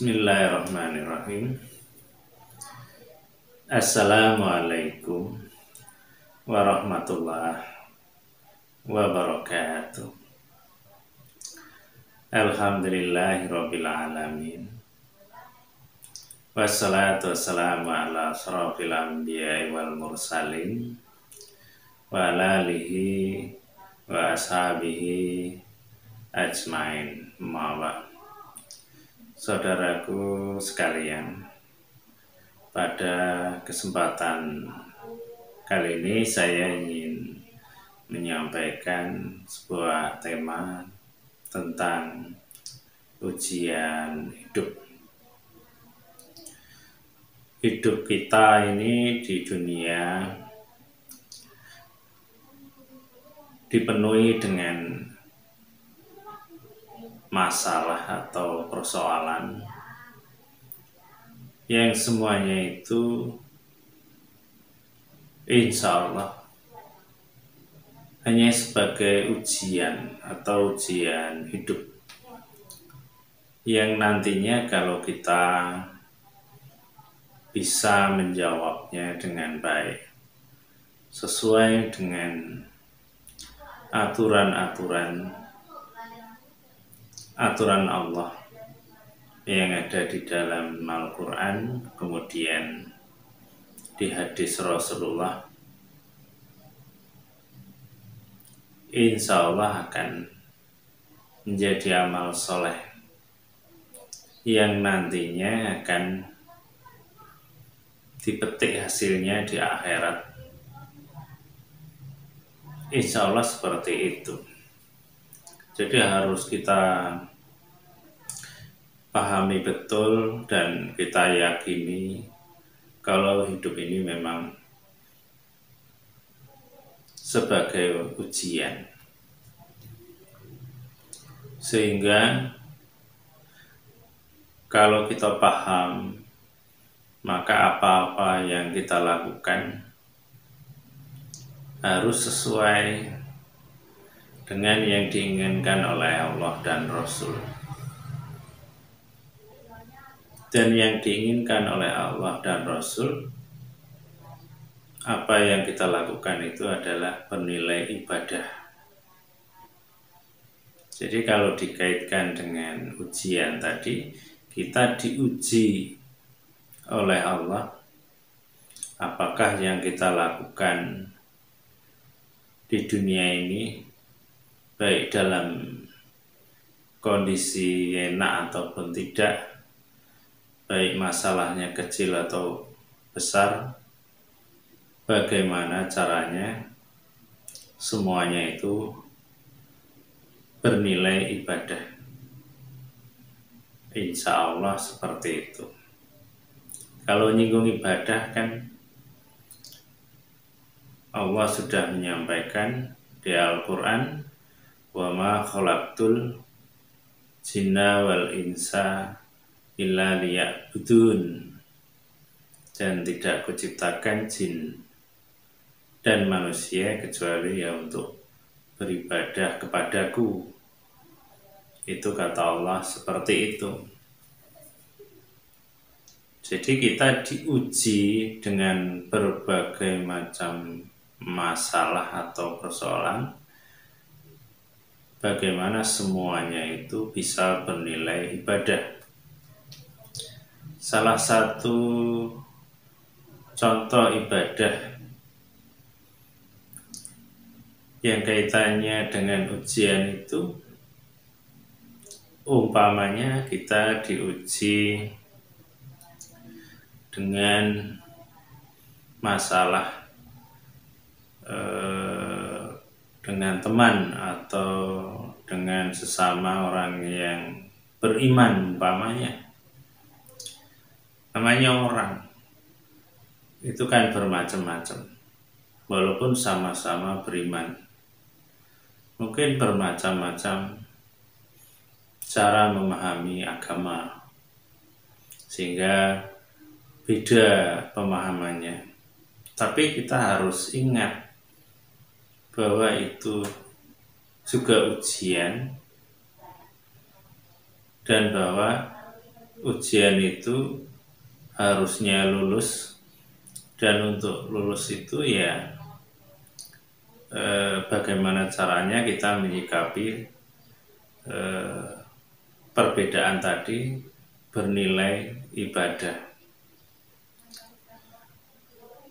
Bismillahirrahmanirrahim. Assalamualaikum warahmatullahi wabarakatuh. Alhamdulillahirabbil alamin. Wassalatu wassalamu ala asyrafil anbiya'i wal mursalin wa ala alihi wa ashabihi ajmain. Saudaraku sekalian, pada kesempatan kali ini saya ingin menyampaikan sebuah tema tentang ujian hidup. Hidup kita ini di dunia dipenuhi dengan masalah atau persoalan yang semuanya itu insya Allah hanya sebagai ujian atau ujian hidup yang nantinya kalau kita bisa menjawabnya dengan baik sesuai dengan aturan Allah yang ada di dalam Al-Quran, kemudian di hadis Rasulullah, insya Allah akan menjadi amal soleh yang nantinya akan dipetik hasilnya di akhirat. Insya Allah seperti itu. Jadi harus kita pahami betul dan kita yakini kalau hidup ini memang sebagai ujian. Sehingga kalau kita paham, maka apa-apa yang kita lakukan harus sesuai dengan yang diinginkan oleh Allah dan Rasul. Dan yang diinginkan oleh Allah dan Rasul, apa yang kita lakukan itu adalah bernilai ibadah. Jadi kalau dikaitkan dengan ujian tadi, kita diuji oleh Allah, apakah yang kita lakukan di dunia ini baik dalam kondisi enak ataupun tidak, baik masalahnya kecil atau besar, bagaimana caranya, semuanya itu bernilai ibadah. Insya Allah seperti itu. Kalau nyinggung ibadah kan Allah sudah menyampaikan di Al-Quran, wa ma khalaqtul jinna wal insa illa liya'budun, dan tidak kuciptakan jin dan manusia kecuali ya untuk beribadah kepadaku. Itu kata Allah seperti itu. Jadi kita diuji dengan berbagai macam masalah atau persoalan, bagaimana semuanya itu bisa bernilai ibadah. Salah satu contoh ibadah yang kaitannya dengan ujian itu, umpamanya kita diuji dengan masalah dengan teman atau dengan sesama orang yang beriman. Umpamanya namanya orang itu kan bermacam-macam, walaupun sama-sama beriman, mungkin bermacam-macam cara memahami agama sehingga beda pemahamannya. Tapi kita harus ingat bahwa itu juga ujian dan bahwa ujian itu harusnya lulus, dan untuk lulus itu ya bagaimana caranya kita menyikapi perbedaan tadi bernilai ibadah.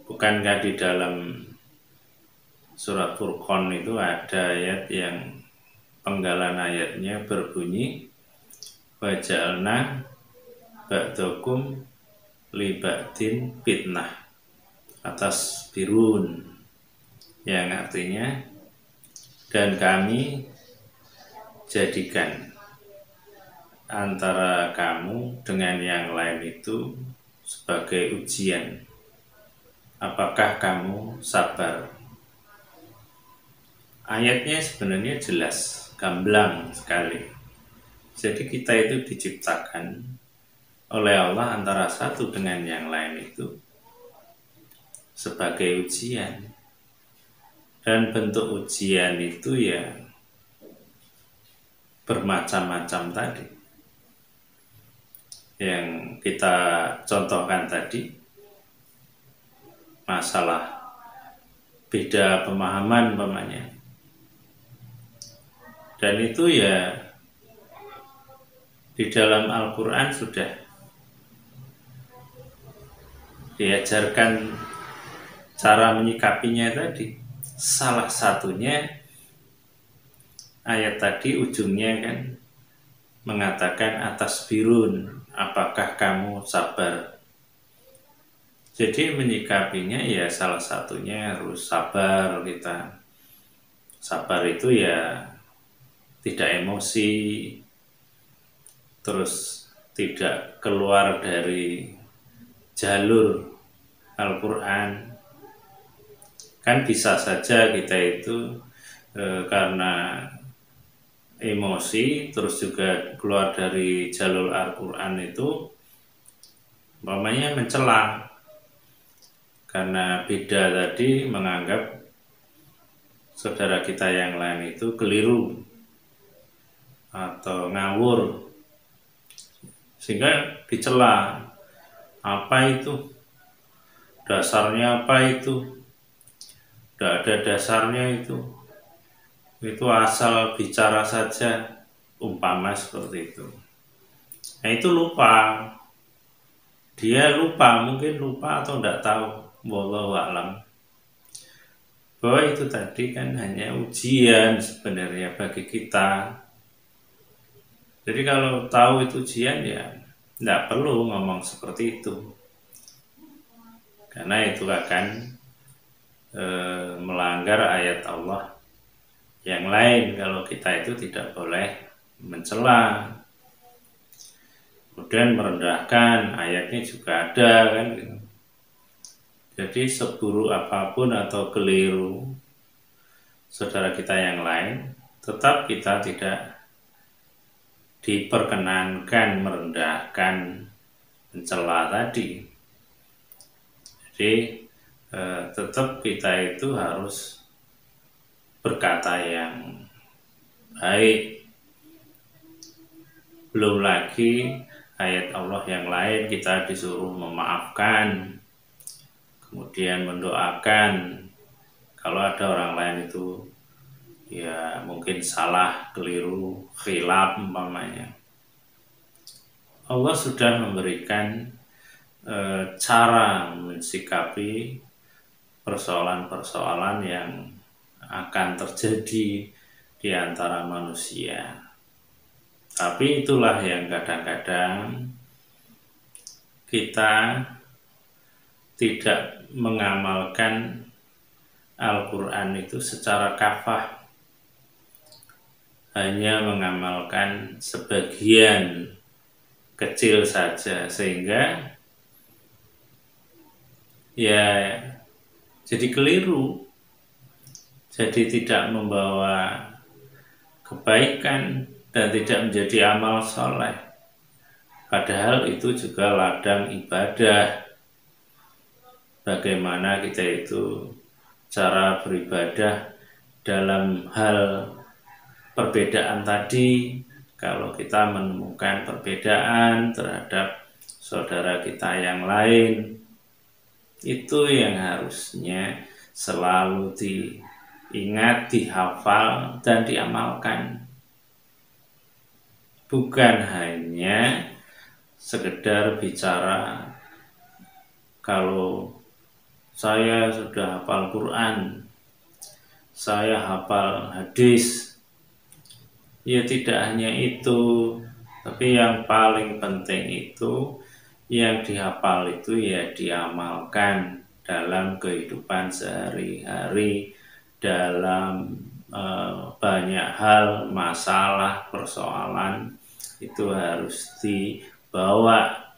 Bukankah di dalam surat Furqan itu ada ayat yang penggalan ayatnya berbunyi waja'alna ba'dakum li ba'din fitnah atas birun, yang artinya dan kami jadikan antara kamu dengan yang lain itu sebagai ujian, apakah kamu sabar. Ayatnya sebenarnya jelas, gamblang sekali. Jadi kita itu diciptakan oleh Allah antara satu dengan yang lain itu sebagai ujian. Dan bentuk ujian itu ya bermacam-macam tadi. Yang kita contohkan tadi, masalah beda pemahaman umpamanya. Dan itu ya di dalam Al-Quran sudah diajarkan cara menyikapinya tadi. Salah satunya ayat tadi ujungnya kan mengatakan atas birun, apakah kamu sabar. Jadi menyikapinya ya salah satunya harus sabar kita. Sabar itu ya tidak emosi, terus tidak keluar dari jalur Al-Quran. Kan bisa saja kita itu karena emosi terus juga keluar dari jalur Al-Quran itu umpamanya mencela karena beda tadi, menganggap saudara kita yang lain itu keliru atau ngawur, sehingga dicela. Apa itu? Dasarnya apa itu? Tidak ada dasarnya itu asal bicara saja, umpama seperti itu. Nah itu lupa, dia lupa, mungkin lupa atau tidak tahu, wallahu a'lam, bahwa itu tadi kan hanya ujian sebenarnya bagi kita. Jadi kalau tahu itu ujian ya tidak perlu ngomong seperti itu, karena itu akan melanggar ayat Allah yang lain. Kalau kita itu tidak boleh mencela, kemudian merendahkan, ayatnya juga ada kan gitu. Jadi seburuk apapun atau keliru saudara kita yang lain, tetap kita tidak diperkenankan merendahkan, mencela tadi. Jadi tetap kita itu harus berkata yang baik. Belum lagi ayat Allah yang lain kita disuruh memaafkan, kemudian mendoakan kalau ada orang lain itu ya mungkin salah, keliru, khilaf umpamanya. Allah sudah memberikan cara mensikapi persoalan-persoalan yang akan terjadi di antara manusia. Tapi itulah yang kadang-kadang kita tidak mengamalkan Al-Quran itu secara kafah, hanya mengamalkan sebagian kecil saja, sehingga ya jadi keliru, jadi tidak membawa kebaikan dan tidak menjadi amal soleh. Padahal itu juga ladang ibadah. Bagaimana kita itu cara beribadah dalam hal perbedaan tadi, kalau kita menemukan perbedaan terhadap saudara kita yang lain, itu yang harusnya selalu diingat, dihafal, dan diamalkan. Bukan hanya sekedar bicara, kalau saya sudah hafal Quran, saya hafal hadis. Ya tidak hanya itu, tapi yang paling penting itu yang dihafal itu ya diamalkan dalam kehidupan sehari-hari, dalam banyak hal, masalah, persoalan itu harus dibawa,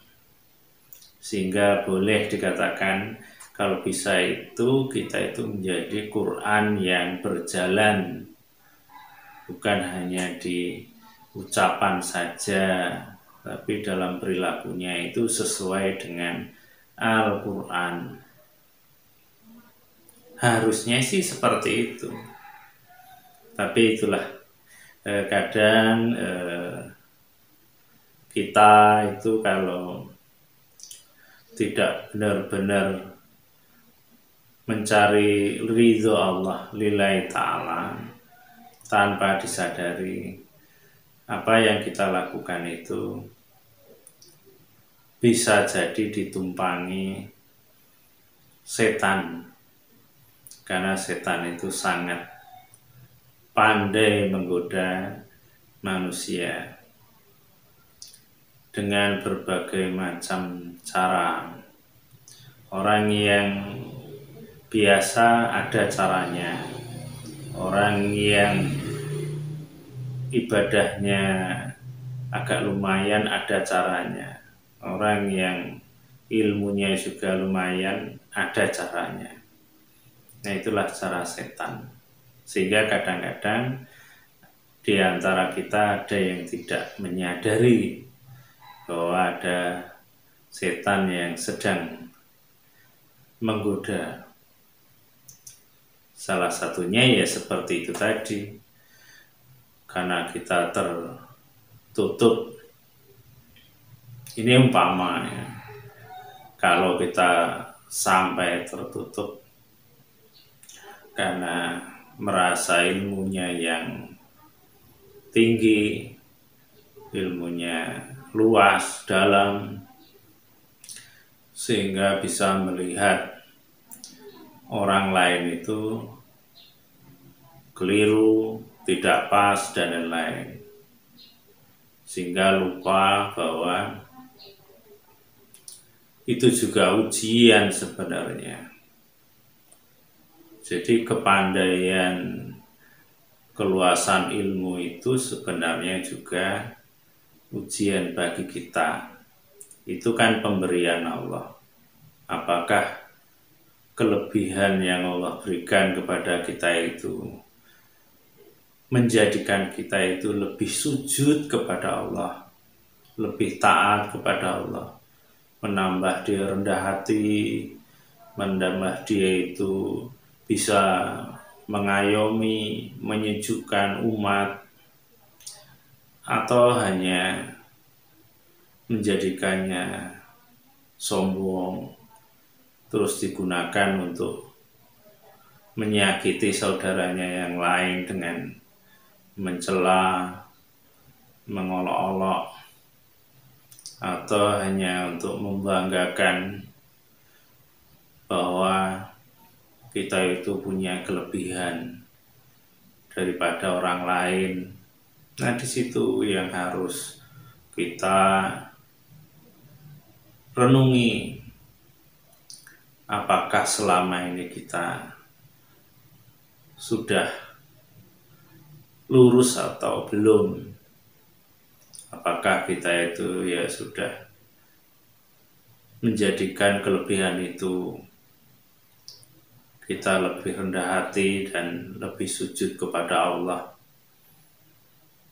sehingga boleh dikatakan kalau bisa itu kita itu menjadi Quran yang berjalan, bukan hanya di ucapan saja, tapi dalam perilakunya itu sesuai dengan Al-Quran. Harusnya sih seperti itu. Tapi itulah, kadang kita itu kalau tidak benar-benar mencari ridho Allah lillahi ta'ala, tanpa disadari apa yang kita lakukan itu bisa jadi ditumpangi setan, karena setan itu sangat pandai menggoda manusia dengan berbagai macam cara. Orang yang biasa ada caranya, orang yang ibadahnya agak lumayan ada caranya, orang yang ilmunya juga lumayan ada caranya. Nah itulah cara setan, sehingga kadang-kadang di antara kita ada yang tidak menyadari bahwa ada setan yang sedang menggoda. Salah satunya ya seperti itu tadi, karena kita tertutup. Ini umpamanya, kalau kita sampai tertutup karena merasa ilmunya yang tinggi, ilmunya luas, dalam, sehingga bisa melihat orang lain itu keliru, tidak pas, dan lain-lain, sehingga lupa bahwa itu juga ujian sebenarnya. Jadi kepandaian, keluasan ilmu itu sebenarnya juga ujian bagi kita. Itu kan pemberian Allah. Apakah kelebihan yang Allah berikan kepada kita itu menjadikan kita itu lebih sujud kepada Allah, lebih taat kepada Allah, menambah dia rendah hati, menambah dia itu bisa mengayomi, menyejukkan umat, atau hanya menjadikannya sombong, terus digunakan untuk menyakiti saudaranya yang lain dengan mencela, mengolok-olok, atau hanya untuk membanggakan bahwa kita itu punya kelebihan daripada orang lain. Nah, di situ yang harus kita renungi, apakah selama ini kita sudah lurus atau belum? Apakah kita itu ya sudah menjadikan kelebihan itu kita lebih rendah hati dan lebih sujud kepada Allah?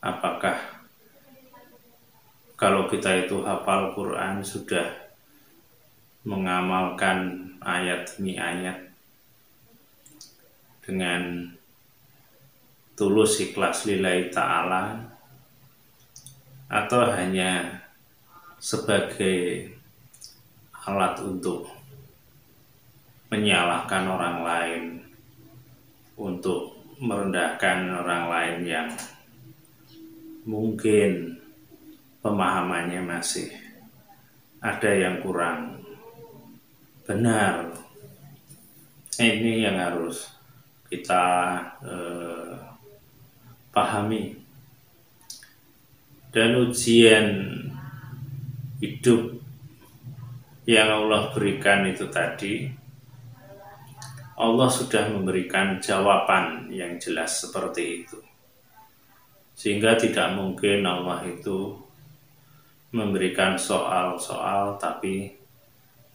Apakah kalau kita itu hafal Quran sudah mengamalkan ayat demi ayat dengan tulus ikhlas lillahi ta'ala, atau hanya sebagai alat untuk menyalahkan orang lain, untuk merendahkan orang lain yang mungkin pemahamannya masih ada yang kurang benar. Ini yang harus kita pahami. Dan ujian hidup yang Allah berikan itu tadi, Allah sudah memberikan jawaban yang jelas seperti itu. Sehingga tidak mungkin Allah itu memberikan soal-soal tapi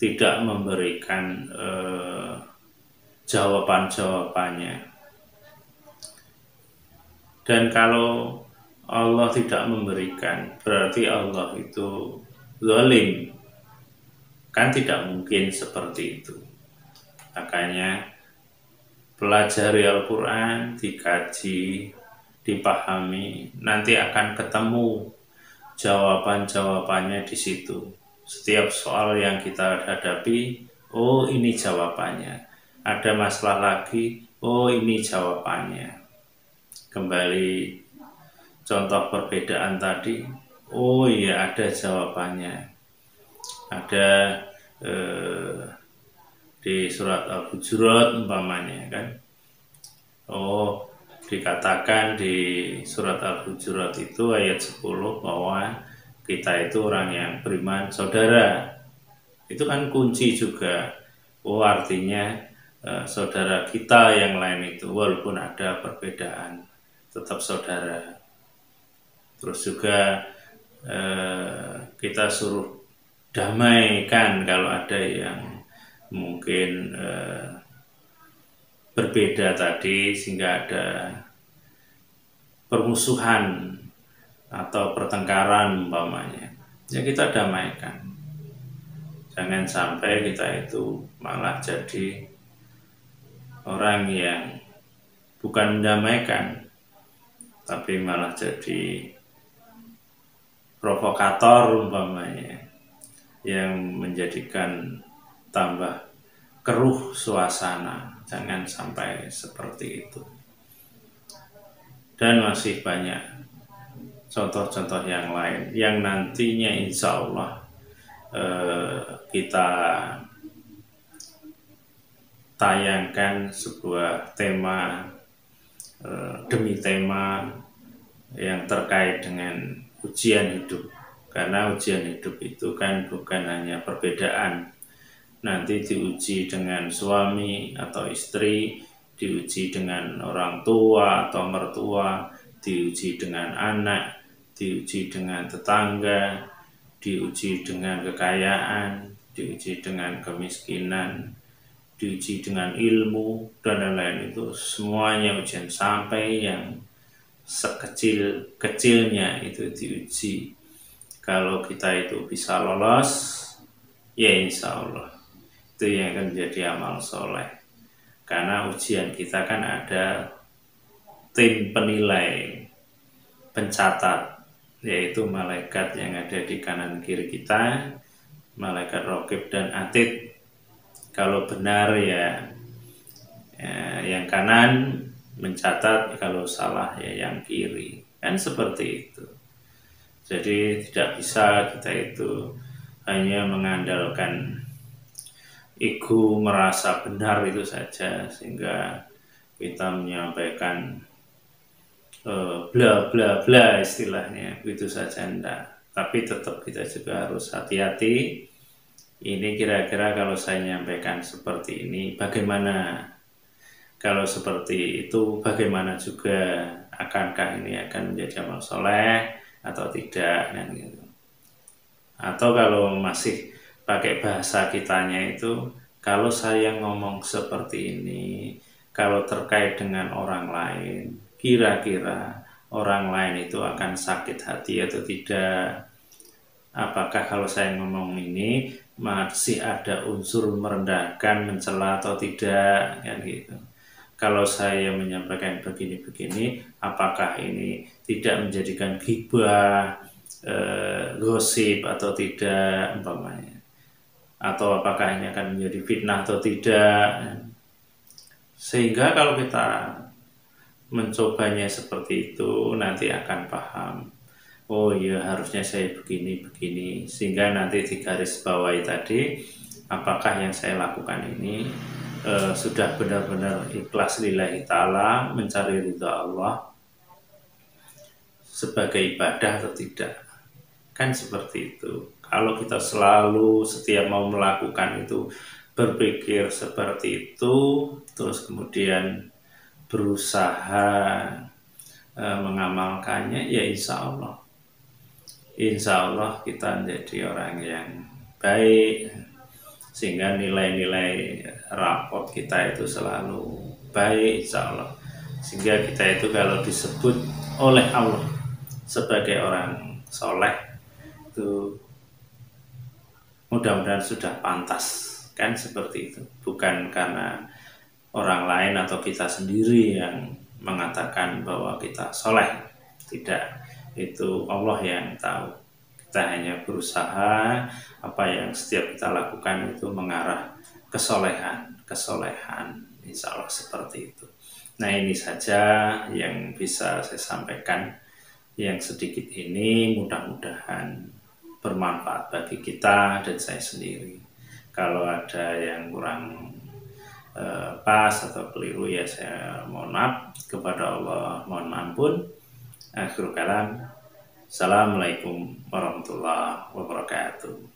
tidak memberikan jawaban-jawabannya. Dan kalau Allah tidak memberikan, berarti Allah itu zalim. Kan tidak mungkin seperti itu. Makanya pelajari Al-Quran, dikaji, dipahami, nanti akan ketemu jawaban-jawabannya di situ. Setiap soal yang kita hadapi, oh ini jawabannya. Ada masalah lagi, oh ini jawabannya. Kembali contoh perbedaan tadi, oh iya ada jawabannya. Ada di surat Al-Hujurat umpamanya kan. Oh, dikatakan di surat Al-Hujurat itu ayat 10 bahwa kita itu orang yang beriman saudara. Itu kan kunci juga. Oh, artinya saudara kita yang lain itu walaupun ada perbedaan tetap saudara. Terus juga kita suruh damaikan kalau ada yang mungkin berbeda tadi, sehingga ada permusuhan atau pertengkaran umpamanya, ya kita damaikan. Jangan sampai kita itu malah jadi orang yang bukan mendamaikan tapi malah jadi provokator umpamanya, yang menjadikan tambah keruh suasana. Jangan sampai seperti itu. Dan masih banyak contoh-contoh yang lain yang nantinya insya Allah kita tayangkan sebuah tema demi tema yang terkait dengan ujian hidup. Karena ujian hidup itu kan bukan hanya perbedaan. Nanti diuji dengan suami atau istri, diuji dengan orang tua atau mertua, diuji dengan anak, diuji dengan tetangga, diuji dengan kekayaan, diuji dengan kemiskinan, diuji dengan ilmu, dan lain-lain. Itu semuanya ujian, sampai yang sekecil-kecilnya itu diuji. Kalau kita itu bisa lolos, ya insya Allah itu yang akan menjadi amal soleh. Karena ujian kita kan ada tim penilai, pencatat, yaitu malaikat yang ada di kanan kiri kita, malaikat Raqib dan Atid. Kalau benar ya yang kanan mencatat, kalau salah ya yang kiri. Kan seperti itu. Jadi tidak bisa kita itu hanya mengandalkan ego, merasa benar itu saja, sehingga kita menyampaikan bla bla bla istilahnya, begitu saja enggak. Tapi tetap kita juga harus hati-hati. Ini kira-kira kalau saya menyampaikan seperti ini bagaimana? Kalau seperti itu bagaimana juga? Akankah ini akan menjadi amal soleh atau tidak? Dan gitu. Atau kalau masih pakai bahasa kitanya itu, kalau saya ngomong seperti ini, kalau terkait dengan orang lain, kira-kira orang lain itu akan sakit hati atau tidak? Apakah kalau saya ngomong ini masih ada unsur merendahkan, mencela atau tidak? Kan gitu. Kalau saya menyampaikan begini-begini, apakah ini tidak menjadikan ghibah gosip atau tidak umpamanya, atau apakah ini akan menjadi fitnah atau tidak. Sehingga kalau kita mencobanya seperti itu, nanti akan paham, oh iya harusnya saya begini, sehingga nanti digaris bawahi tadi, apakah yang saya lakukan ini sudah benar-benar ikhlas lillahi ta'ala, mencari ridha Allah sebagai ibadah atau tidak. Kan seperti itu. Kalau kita selalu setiap mau melakukan itu berpikir seperti itu, terus kemudian berusaha mengamalkannya, ya insya Allah kita menjadi orang yang baik, sehingga nilai-nilai raport kita itu selalu baik insya Allah, sehingga kita itu kalau disebut oleh Allah sebagai orang soleh itu mudah-mudahan sudah pantas, kan seperti itu. Bukan karena orang lain atau kita sendiri yang mengatakan bahwa kita soleh, tidak, itu Allah yang tahu. Kita hanya berusaha apa yang setiap kita lakukan itu mengarah kesolehan, insya Allah seperti itu. Nah, ini saja yang bisa saya sampaikan, yang sedikit ini mudah-mudahan bermanfaat bagi kita dan saya sendiri. Kalau ada yang kurang pas atau keliru, ya saya mohon maaf, kepada Allah mohon ampun. Akhirul kalam, assalamualaikum warahmatullahi wabarakatuh.